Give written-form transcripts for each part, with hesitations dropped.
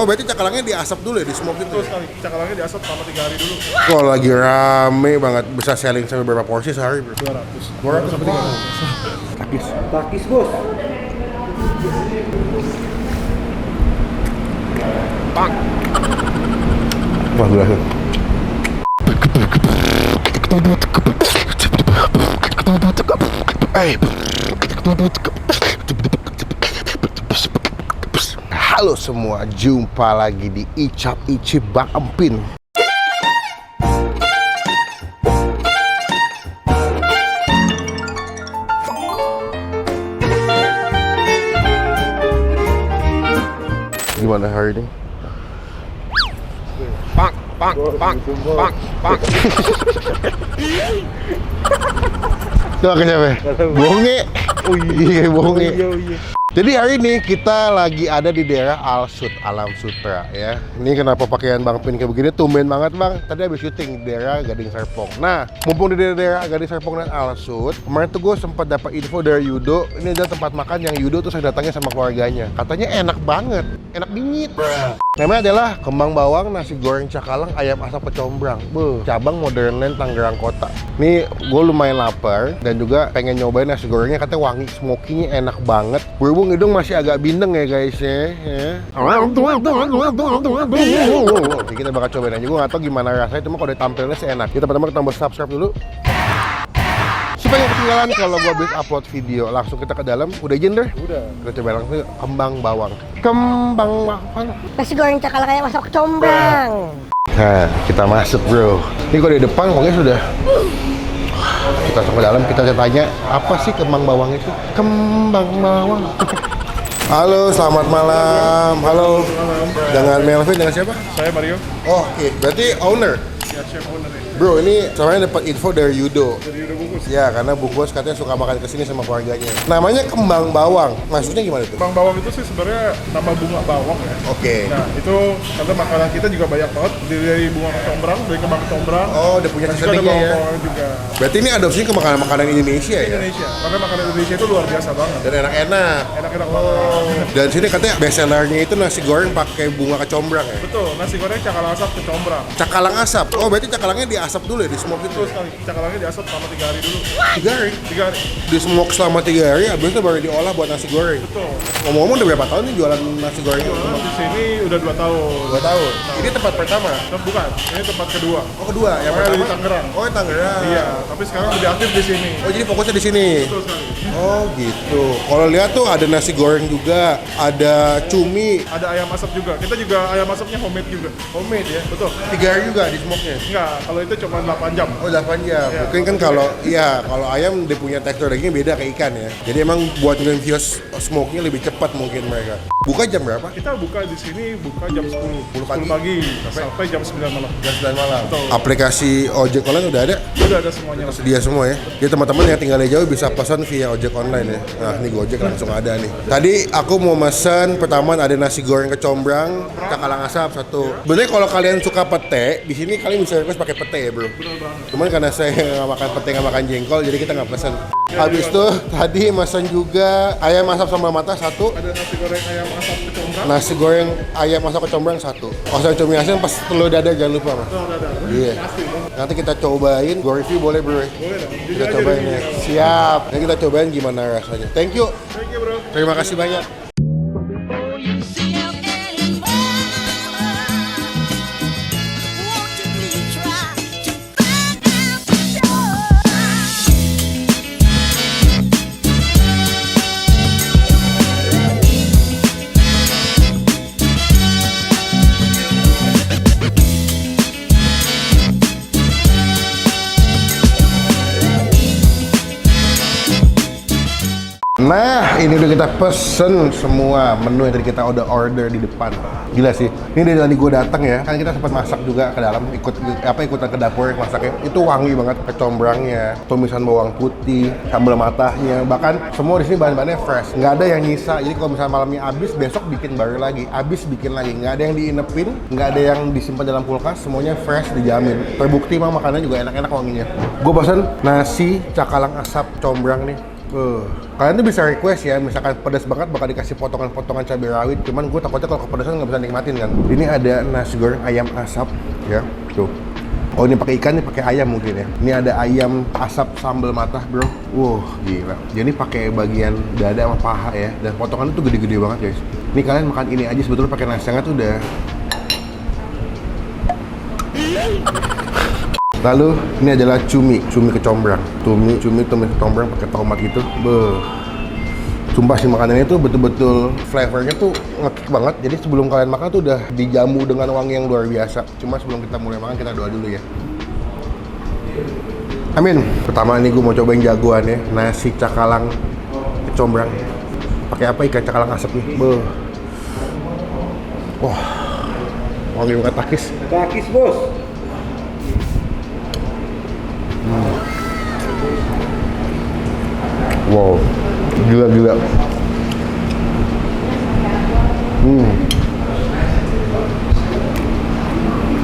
Oh berarti cakalangnya diasap dulu ya, di smoke itu? Betul sekali, cakalangnya diasap selama 3 hari dulu. Kalau lagi rame banget, bisa selling sampai berapa porsi sehari bro? 200. 200 sampai 300. Takis. Takis bos. Pak. Wah gila. Halo semua, jumpa lagi di Icap Icip Bang Empin. Gimana hari ini? Pak. Itu pakai siapa? Bonge. Oh iya, bonge. Jadi hari ini kita lagi ada di daerah Al-Sud, Alam Sutra ya. Ini kenapa pakaian Bang Pin kayak begini? Tumben banget Bang. Tadi habis syuting di daerah Gading Serpong. Nah, mumpung di daerah Gading Serpong dan Al-Sud, kemarin tuh gue sempat dapat info dari Yudo. Ini adalah tempat makan yang Yudo tuh saya datangnya sama keluarganya. Katanya enak banget, enak bingit. Namanya adalah kembang bawang, nasi goreng cakalang, ayam asap kecombrang. Cabang Modern Land Tangerang Kota. Nih gue lumayan lapar dan juga pengen nyobain nasi gorengnya, katanya wangi, smoky-nya enak banget. Berhubung hidung masih agak bindeng ya guys ya. Oke, kita bakal cobain aja. Gue gak tau gimana rasanya, cuma kalau ditampilnya sih enak. Kita pertama tombol subscribe dulu supaya ketinggalan kalau gue habis upload video. Langsung kita ke dalam. Udah izin deh? Udah. Kita coba langsung kembang bawang. Kembang bawang. Nasi goreng cakalang kayak masak kecombrang. Nah, kita masuk bro. Ini kalau di depan pokoknya sudah. Kita masuk ke dalam, kita tanya apa sih kembang bawang itu? Kembang bawang. Halo, selamat malam. Halo. Dengan Melvin, dengan siapa? Saya Mario. Oh, oke. Berarti owner. Ya, chef owner ya. Bro, ini soalnya dapat info dari Yudo. Jadi udah bungkus. Ya, karena Bu Bos katanya suka makan kesini sama keluarganya. Namanya kembang bawang. Maksudnya gimana tuh? Bang bawang itu sih sebenarnya nama bunga bawang ya. Oke. Nah, itu karena makanan kita juga banyak banget dari bunga kecombrang, dari kembang kecombrang. Oh, udah punya Dan juga ada seasoningnya ya. bawang juga. Berarti ini adopsinya ke makanan-makanan Indonesia ya? Indonesia. Karena makanan Indonesia itu luar biasa banget. Dan enak-enak. Enak-enak banget. Dan sini katanya best sellernya itu nasi goreng pakai bunga kecombrang ya? Betul, nasi goreng cakalang asap kecombrang. Cakalang asap. Oh, berarti cakalangnya diasap dulu ya, di smoke itu. Betul sekali. Cakalangnya diasap selama 3 hari dulu. 3 hari? 3 hari. Di smoke selama 3 hari, habis itu baru diolah buat nasi goreng. Betul. Ngomong-ngomong udah berapa tahun nih jualan nasi goreng? Jualan di sini udah 2 tahun. 2 tahun. Ini tempat pertama? Bukan, ini tempat kedua. Oh, kedua. Yang Saya ada pertama di Tangerang. Oh, di Tangerang. Iya, tapi sekarang lebih aktif di sini. Oh, jadi fokusnya di sini. Betul sekali. Oh, gitu. Kalau lihat tuh ada nasi goreng juga, ada cumi. Ada ayam asap juga. Kita juga ayam asapnya homemade juga. Homemade ya? Betul. 3 hari juga di smoke-nya? Enggak, kalau itu cuma 8 jam. Oh, 8 jam. Ya, Mungkin kan kalau kalau ayam dia punya tekstur dagingnya beda kayak ikan ya. Jadi emang buat nge-infuse smoke-nya lebih cepat mungkin mereka. Buka jam berapa? Kita buka di sini buka jam 10 pagi. pagi sampai jam 9 malam. Jam 9 malam. Betul. Aplikasi ojek online udah ada? Udah ada semuanya. Sedia semua ya. Jadi teman-teman yang tinggalnya jauh bisa pesan via ojek online ya. Nah, ini Gojek langsung ada nih. Tadi aku mau pesan pertama ada nasi goreng kecombrang, cakalang asap satu. Sebenarnya kalau kalian suka pete, di sini kalian bisa request pakai pete ya, Bro. Benar banget. Cuman karena saya nggak makan pete, nggak makan jengkol, jadi kita nggak pesan. Habis itu tadi pesan juga ayam asap sama mata satu. Ada nasi goreng ayam asap kecombrang. Nasi goreng ayam asap kecombrang satu. Oh, saya cumi asin pas telur dadar jangan lupa, Mas. Betul, ada. Iya. Nanti kita cobain, go review boleh bro. Boleh dong. Jujur Kita aja cobain di ya. sini. Siap. Nanti kita cobain gimana rasanya. Thank you. Thank you, bro. Terima kasih banyak. Nah, ini udah kita pesen semua menu yang tadi kita udah order di depan. Gila sih. Ini dari tadi gue datang ya, kan kita sempat masak juga ke dalam, ikutan ke dapur masaknya. Itu wangi banget, kecombrangnya, tumisan bawang putih, sambal matahnya, bahkan semua di sini bahan-bahannya fresh. Nggak ada yang nyisa. Jadi kalau misalnya malamnya habis, besok bikin baru lagi, habis bikin lagi. Nggak ada yang diinepin, nggak ada yang disimpan dalam kulkas, semuanya fresh dijamin. Terbukti mah makanannya juga enak-enak wanginya. Gue pesen nasi cakalang asap combrang nih. Kalian tuh bisa request ya, misalkan pedas banget bakal dikasih potongan-potongan cabai rawit. Cuman gue takutnya kalau kepedasan nggak bisa nikmatin kan. Ini ada nasi goreng ayam asap ya, tuh. Oh ini pakai ikan, ini pakai ayam mungkin ya. Ini ada ayam asap sambal matah bro. Gila. Jadi pakai bagian dada sama paha ya. Dan potongannya tuh gede-gede banget guys. Ini kalian makan ini aja sebetulnya pakai nasi hangat tuh udah. Lalu ini adalah cumi kecombrang. Cumi kecombrang pakai tomat gitu. Sumpah sih makanannya tuh betul-betul flavornya tuh nge-kick banget. Jadi sebelum kalian makan tuh udah dijamu dengan wangi yang luar biasa. Cuma sebelum kita mulai makan kita doa dulu ya. Amin. Pertama ini gue mau cobain jagoan ya, nasi cakalang kecombrang. Pakai apa ikan cakalang asap nih. Wah. Wangi banget takis. Takis bos. Wow, gila.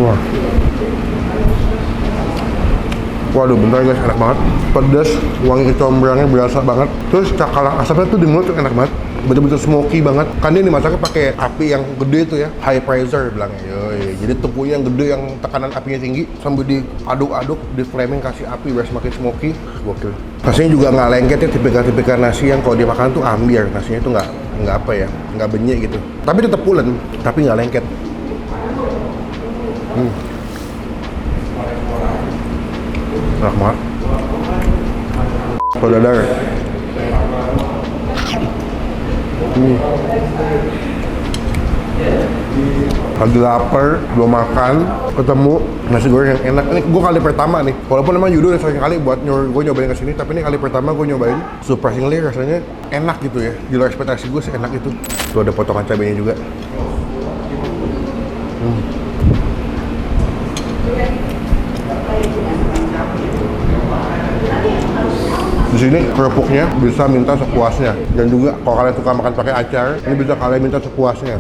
Wah. Waduh, bentar guys, enak banget. Pedas, wangi kecombrangnya berasa banget. Terus cakalang asapnya tuh di mulut tuh enak banget. Betul-betul smoky banget. Kan dia dimasaknya pakai api yang gede tuh ya, high pressure bilangnya. Yoi. Jadi tepungnya yang gede, yang tekanan apinya tinggi, sambil diaduk-aduk, di flaming kasih api biar semakin smoky. Gokil. Nasinya juga nggak lengket ya, tipikal nasi yang kalau dimakan tuh ambiar. Nasinya tuh nggak apa ya, nggak benyek gitu. Tapi tetap pulen, tapi nggak lengket. Enak banget. Kalau dadar. Lagi lapar, belum makan, ketemu nasi goreng yang enak. Ini gue kali pertama nih. Walaupun memang Yudo udah sering kali buat gue nyobain kesini, tapi ini kali pertama gue nyobain. Surprisingly rasanya enak gitu ya. Di luar ekspektasi gue enak itu. Tuh ada potongan cabenya juga. Di sini kerupuknya bisa minta sepuasnya, dan juga kalau kalian suka makan pakai acar, ini bisa kalian minta sepuasnya.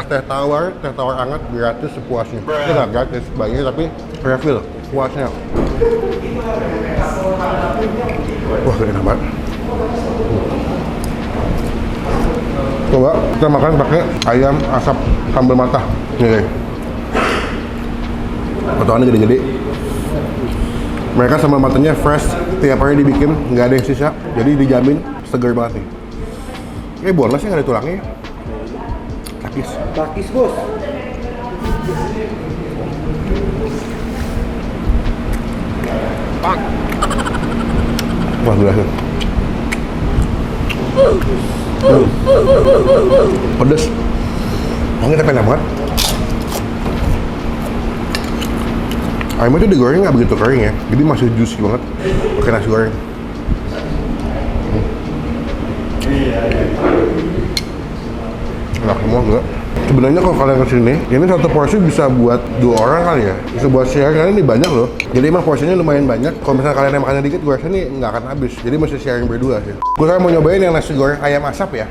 Teh tawar hangat gratis sepuasnya. Ini nggak gratis, bayarnya tapi refill sepuasnya. Wah, enak banget. Coba kita makan pakai ayam asap sambal matah. Nih, potongannya gede-gede. Mereka sambal matanya fresh, tiap hari dibikin, nggak ada yang sisa, jadi dijamin seger banget nih. Boneless nggak ada tulangnya. Takis bos. Wah, gila sih. Pedes. Wangi tapi enak banget. Ayamnya tuh digoreng nggak begitu kering ya, jadi masih juicy banget pakai nasi goreng. Enak semua juga. Sebenarnya kalau kalian kesini, ini satu porsi bisa buat 2 orang kali ya, bisa buat share karena ini banyak loh. Jadi emang porsinya lumayan banyak. Kalau misalnya kalian yang makannya dikit, gue rasa ini nggak akan habis. Jadi mesti sharing berdua sih. Gue sekarang mau nyobain yang nasi goreng ayam asap ya.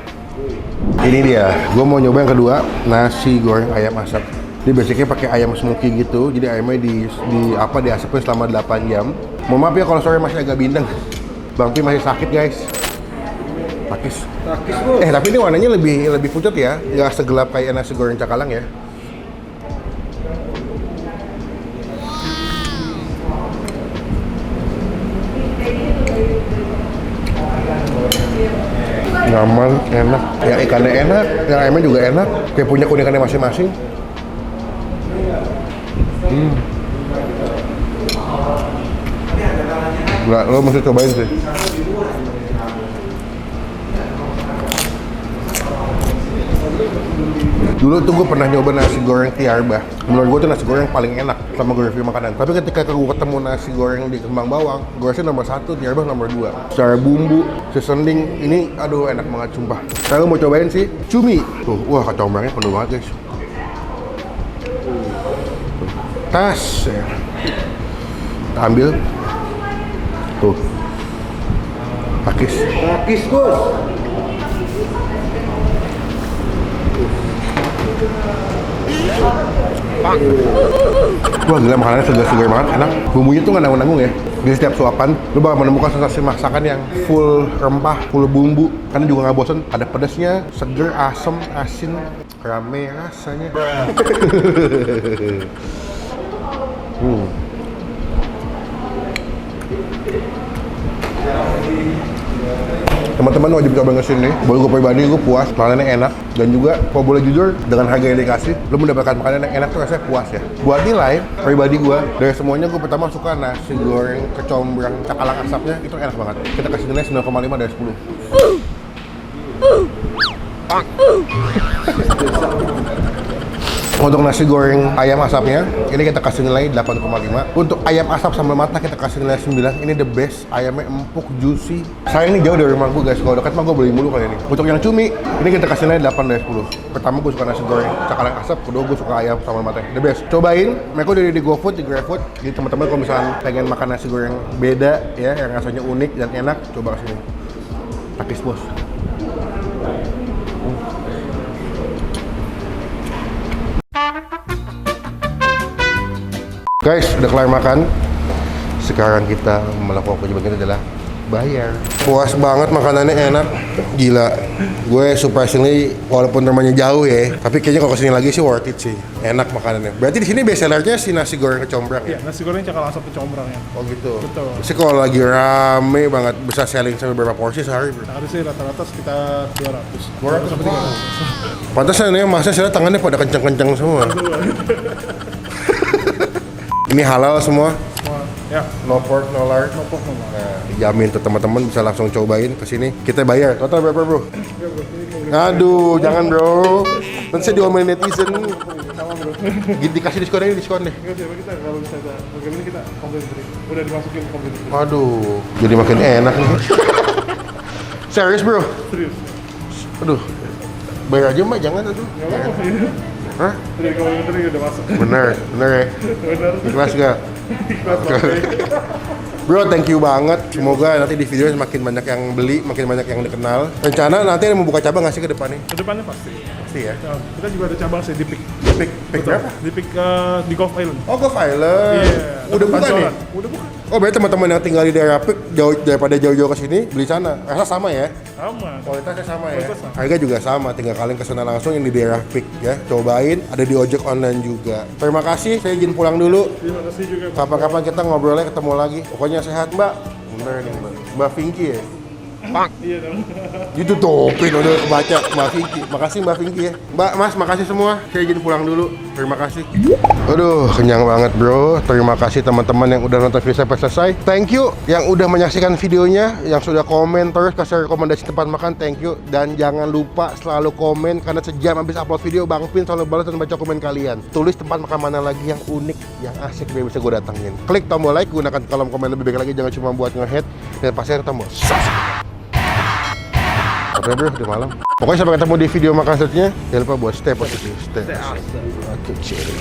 Ini dia, gue mau nyoba yang kedua, nasi goreng ayam asap. Dia basicnya pakai ayam smoky gitu, jadi ayamnya diasapin selama 8 jam. Mohon maaf ya kalau sore masih agak bindeng. Bang Pi masih sakit guys. Takis bos. Tapi ini warnanya lebih pucat ya, nggak segelap kayak nasi goreng cakalang ya. Nyaman, enak. Ya ikannya enak, yang ayamnya juga enak. Kayak punya keunikannya masing-masing. Gila, lo mesti cobain sih. Dulu tuh gue pernah nyoba nasi goreng Tiarba. Menurut gue tuh nasi goreng paling enak sama gue review makanan. Tapi ketika gue ketemu nasi goreng di Kembang Bawang, gue rasa nomor 1, Tiarba nomor 2. Secara bumbu, seasoning, ini aduh enak banget sumpah. Saya mau cobain sih cumi. Tuh, wah kecombrangnya penuh banget guys. Tas ya. Kita ambil. Tuh. Takis bos. Wah gila, makanannya segar-segar banget, enak. Bumbunya tuh nggak nanggung-nanggung ya. Di setiap suapan, lu bakal menemukan sensasi masakan yang full rempah, full bumbu. Karena juga nggak bosan, ada pedasnya, seger, asem, asin, rame rasanya. Teman-teman wajib coba ngesini. Buat gue pribadi, gue puas, makanannya enak. Dan juga, kalau boleh jujur, dengan harga yang dikasih, lo mendapatkan makanan yang enak tuh rasanya puas ya. Buat nilai, pribadi gue, dari semuanya gue pertama suka nasi goreng kecombrang cakalang asapnya, itu enak banget. Kita kasih nilai 9,5 dari 10. Untuk nasi goreng ayam asapnya, ini kita kasih nilai 8,5. Untuk ayam asap sambal mata kita kasih nilai 9. Ini the best, ayamnya empuk, juicy. Sayang ini jauh dari rumah gue guys, kalau dekat mah gue beli mulu kali ini. Untuk yang cumi, ini kita kasih nilai 8 dari 10. Pertama gue suka nasi goreng cakalang asap, kedua gue suka ayam sambal mata. The best. Cobain, mereka udah di GoFood, di GrabFood. Jadi teman-teman kalau misalnya pengen makan nasi goreng beda ya, yang rasanya unik dan enak, coba kesini. Takis bos. Guys, udah kelar makan. Sekarang kita melakukan kewajiban kita adalah bayar. Puas banget, makanannya enak. Gila. Gue surprisingly, walaupun rumahnya jauh ya, tapi kayaknya kalau kesini lagi sih worth it sih. Enak makanannya. Berarti di sini best sellernya si nasi goreng kecombrang ya? Iya, nasi goreng cakalang asap kecombrang ya. Oh gitu. Betul. Sih kalau lagi rame banget, bisa selling sampai berapa porsi sehari bro? Harusnya rata-rata sekitar 200. 200 sampai 300. Pantesan ya, masnya saya tangannya pada kencang-kencang semua. Ini halal semua? Ya, No pork, no lard? no pork, no lard. Nah, dijamin tuh teman-teman bisa langsung cobain ke sini. Kita bayar. Total berapa, bro? Aduh, jangan, bro. Nanti saya diomelin netizen. Sama bro. Gitu dikasih diskon aja, diskon deh. Enggak siapa kita kalau bisa bagaimana kita komplain free. Udah dimasukin komplain free. Aduh, jadi makin enak nih. Serius, bro? Serius. Aduh. Bayar aja, Mbak. Jangan, aduh. Enggak apa-apa. Hah? Dari komplain free udah masuk. Bener, bener ya? Benar. Ikhlas gak? Ikhlas banget. Bro, thank you banget. Semoga nanti di video semakin banyak yang beli, makin banyak yang dikenal. Rencana nanti ada membuka cabang nggak sih ke depannya? Kedepannya pasti. Pasti ya. Ya, kita juga ada cabang sih di PIK. Pick berapa? Di PIK di Gulf Island. Oh, Gulf Island. Iya. Udah buka nih? Pancoran. Udah buka. Oh, berarti teman-teman yang tinggal di daerah Pik jauh daripada jauh-jauh ke sini beli sana. Rasa sama ya? Sama. Kualitasnya sama ya? Kualitas sama. Harga juga sama, tinggal kalian ke sana langsung yang di daerah Pik ya. Cobain, ada di ojek online juga. Terima kasih, saya izin pulang dulu. Terima kasih juga. Kapan-kapan kita ngobrolnya ketemu lagi. Pokoknya sehat, Mbak. Bener nih, Mbak. Mbak Pinky ya? Iya dong. Ditutupin udah kebaca Mbak Pinky. Makasih Mbak Pinky ya. Mbak, Mas, makasih semua. Saya izin pulang dulu. Terima kasih. Aduh, kenyang banget bro. Terima kasih teman-teman yang udah nonton video sampai selesai. Thank you yang udah menyaksikan videonya, yang sudah komen terus kasih rekomendasi tempat makan. Thank you. Dan jangan lupa selalu komen karena sejam habis upload video Bang Pin selalu balas dan baca komen kalian. Tulis tempat makan mana lagi yang unik, yang asik biar bisa gue datangin. Klik tombol like, gunakan kolom komen lebih baik lagi, jangan cuma buat nge-hate, dan pasti ada tombol subscribe. Oke bro, udah malam. Pokoknya sampai ketemu di video makan selanjutnya. Jangan lupa buat stay positif, stay awesome. Oke, cheers.